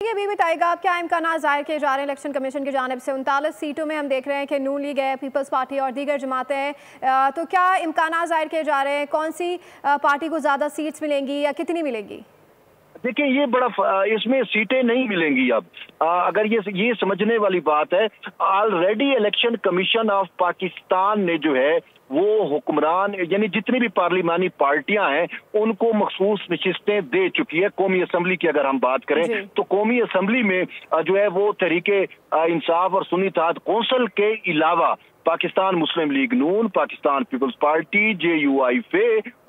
ये भी बताएगा आप क्या इम्कान ज़ाहिर किए जा रहे हैं इलेक्शन कमीशन की जानिब से 39 सीटों में हम देख रहे हैं कि नून लीग है, पीपल्स पार्टी और दीगर जमातें हैं, तो क्या इम्कान ज़ाहिर किए जा रहे हैं कौन सी पार्टी को ज़्यादा सीट्स मिलेंगी या कितनी मिलेंगी? देखिए ये बड़ा इसमें सीटें नहीं मिलेंगी अब। अगर ये समझने वाली बात है, already election commission of Pakistan ने जो है वो हुक्मरान यानी जितनी भी पार्लिमानी पार्टियां हैं उनको मखसूस नशिस्तें दे चुकी है। कौमी असम्बली की अगर हम बात करें तो कौमी असम्बली में जो है वो तरीके इंसाफ और सुन्नी इत्तेहाद कौंसिल के अलावा पाकिस्तान मुस्लिम लीग नून, पाकिस्तान पीपल्स पार्टी, JUIF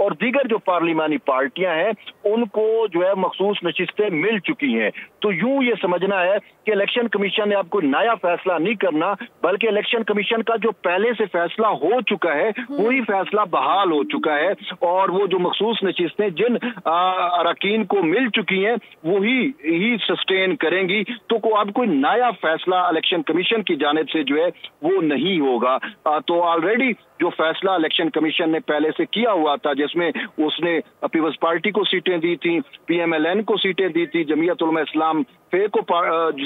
और दीगर जो पार्लिमानी पार्टियां हैं उनको जो है मखसूस नशिस्तें मिल चुकी हैं। तो यूं ये समझना है कि इलेक्शन कमीशन ने अब कोई नया फैसला नहीं करना, बल्कि इलेक्शन कमीशन का जो पहले से फैसला हो चुका है वही फैसला बहाल हो चुका है और वो जो मखसूस नशिस्तें जिन अरकान को मिल चुकी हैं वही ही सस्टेन करेंगी। तो अब कोई नया फैसला इलेक्शन कमीशन की जानिब से जो है वो नहीं होगा। तो ऑलरेडी जो फैसला इलेक्शन कमीशन ने पहले से किया हुआ था जिसमें उसने पीपल्स पार्टी को सीटें दी थी, PMLN को सीटें दी थी, जमीयत उलमा इस्लाम फे को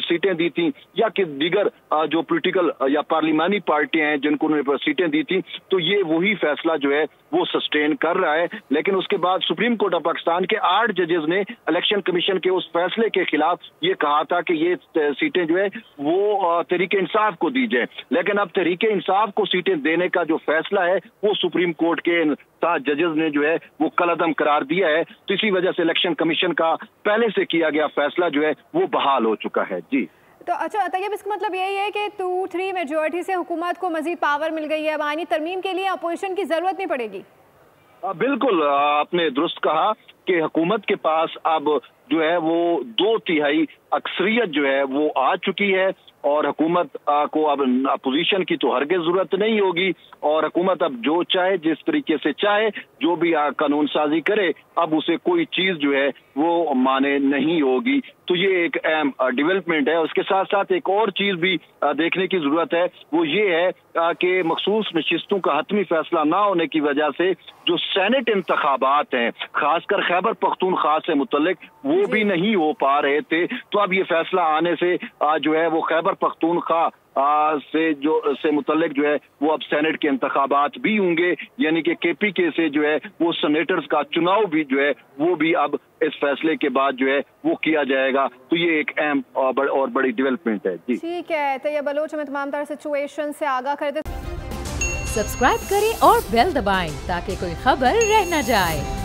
सीटें दी थी या कि दीगर जो पॉलिटिकल या पार्लिमानी पार्टियां हैं जिनको उन्होंने सीटें दी थी, तो ये वही फैसला जो है वो सस्टेन कर रहा है। लेकिन उसके बाद सुप्रीम कोर्ट ऑफ पाकिस्तान के 8 जजेस ने इलेक्शन कमीशन के उस फैसले के खिलाफ ये कहा था कि ये सीटें जो है वो तहरीके इंसाफ को दी जाए। लेकिन अब तहरीके इंसाफ को सीटें देने का जो फैसला है वो सुप्रीम कोर्ट के 7 जजेस ने जो है वो कलअदम करार दिया है। तो इसी वजह से इलेक्शन कमीशन का पहले से किया गया फैसला जो है वो बहाल हो चुका है। जी तो अच्छा तैयब, इसका मतलब यही है कि 2-3 मेजॉरिटी से हुकूमत को मजीद पावर मिल गई है, अब आईनी तरमीम के लिए अपोजिशन की जरूरत नहीं पड़ेगी। बिल्कुल आपने दुरुस्त कहा कि हुकूमत के पास अब जो है वो 2/3 अक्सरियत जो है वो आ चुकी है और हुकूमत को अब अपोजिशन की तो हरगिज़ जरूरत नहीं होगी और हुकूमत अब जो चाहे जिस तरीके से चाहे जो भी कानून साजी करे अब उसे कोई चीज जो है वो माने नहीं होगी। तो ये एक अहम डेवलपमेंट है। उसके साथ साथ एक और चीज भी देखने की जरूरत है, वो ये है कि मखसूस नशिस्तों का हतमी फैसला ना होने की वजह से जो सेनेट इंतखाबात हैं खासकर खैबर पख्तूनख्वा से मुतल्लिक वो भी नहीं हो पा रहे थे। तो अब ये फैसला आने से जो है वो खैबर पख्तूनख्वा से मुतल्लिक जो है वो अब सेनेट के इंतखाबात भी होंगे, यानी कि KPK से जो है वो सेनेटर्स का चुनाव भी जो है वो भी अब इस फैसले के बाद जो है वो किया जाएगा। तो ये एक अहम और बड़ी डेवलपमेंट है। जी ठीक है, तैयब बलोच हमें तमाम तरह सिचुएशन से आगाह कर दे। सब्सक्राइब करें और बेल दबाएं ताकि कोई खबर रह न जाए।